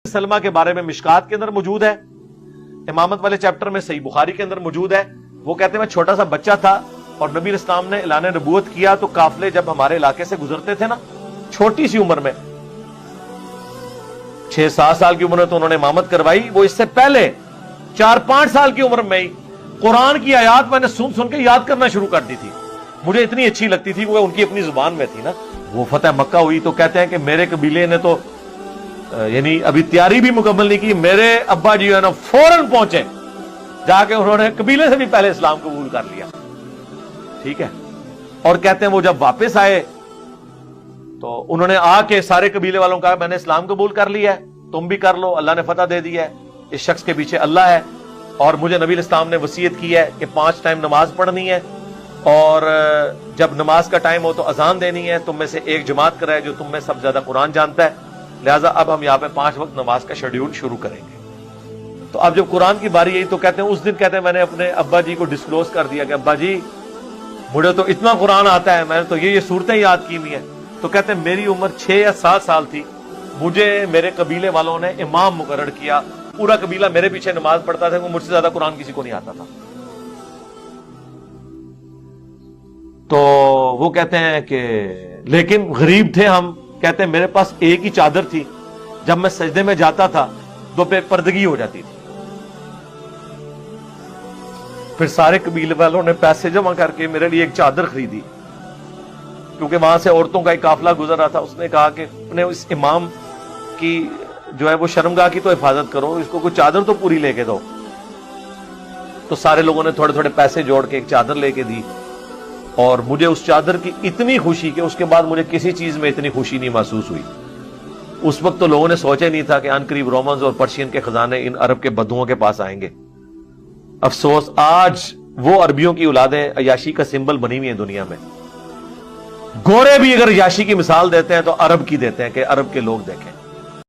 سلمہ کے بارے میں مشکات کے اندر موجود ہے، امامت والے چیپٹر میں صحیح بخاری کے اندر موجود ہے۔ وہ کہتے ہیں میں چھوٹا سا بچہ تھا اور نبی اسلام نے اعلان نبوت کیا تو قافلے جب ہمارے علاقے سے گزرتے تھے نا، چھوٹی سی عمر میں 6-7 سال کی عمر میں تو انہوں نے امامت کروائی، وہ اس سے پہلے 4-5 سال کی عمر میں ہی قرآن کی آیات میں نے سن سن کے یاد کرنا شروع کر دی تھی، مجھے اتنی اچھی لگتی تھی، وہ ان کی اپنی زبان میں تھی نا۔ وہ فتح مکہ ہوئی تو کہتے ہیں کہ میرے قبیلے نے تو یعنی ابھی تیاری بھی مکمل نہیں کی، میرے ابا جی ہے نا فوراً پہنچے، جا کے انہوں نے قبیلے سے بھی پہلے اسلام قبول کر لیا، ٹھیک ہے۔ اور کہتے ہیں وہ جب واپس آئے تو انہوں نے آ کے سارے قبیلے والوں کا میں نے اسلام قبول کر لیا ہے، تم بھی کر لو، اللہ نے فتح دے دی ہے، اس شخص کے پیچھے اللہ ہے، اور مجھے نبی الاسلام نے وصیت کی ہے کہ 5 ٹائم نماز پڑھنی ہے، اور جب نماز کا ٹائم ہو تو اذان دینی ہے، تم میں سے ایک جماعت کرائے جو تم میں سب زیادہ قرآن جانتا ہے، لہٰذا اب ہم یہاں پہ 5 وقت نماز کا شیڈیول شروع کریں گے۔ تو اب جب قرآن کی باری آئی تو کہتے ہیں اس دن کہتے ہیں میں نے اپنے ابا جی کو ڈسکلوز کر دیا کہ ابا جی مجھے تو اتنا قرآن آتا ہے، میں نے تو یہ صورتیں یاد کی ہوئی ہیں۔ تو کہتے ہیں میری عمر 6 یا 7 سال تھی، مجھے میرے قبیلے والوں نے امام مقرر کیا، پورا قبیلہ میرے پیچھے نماز پڑھتا تھا، مجھ سے زیادہ قرآن کسی کو نہیں آتا تھا۔ تو وہ کہتے ہیں کہ لیکن غریب تھے ہم، کہتے ہیں میرے پاس ایک ہی چادر تھی، جب میں سجدے میں جاتا تھا تو بے پردگی ہو جاتی تھی۔ پھر سارے قبیلے والوں نے پیسے جمع کر کے میرے لیے ایک چادر خریدی، کیونکہ وہاں سے عورتوں کا ایک قافلہ گزر رہا تھا۔ اس نے کہا کہ اپنے اس امام کی جو ہے وہ شرمگاہ کی تو حفاظت کرو، اس کو کوئی چادر تو پوری لے کے دو۔ تو سارے لوگوں نے تھوڑے تھوڑے پیسے جوڑ کے ایک چادر لے کے دی، اور مجھے اس چادر کی اتنی خوشی کہ اس کے بعد مجھے کسی چیز میں اتنی خوشی نہیں محسوس ہوئی۔ اس وقت تو لوگوں نے سوچا نہیں تھا کہ ان قریب رومنز اور پرشین کے خزانے ان عرب کے بدوؤں کے پاس آئیں گے۔ افسوس آج وہ عربیوں کی اولادیں عیاشی کا سمبل بنی ہوئی ہیں دنیا میں۔ گورے بھی اگر عیاشی کی مثال دیتے ہیں تو عرب کی دیتے ہیں کہ عرب کے لوگ دیکھیں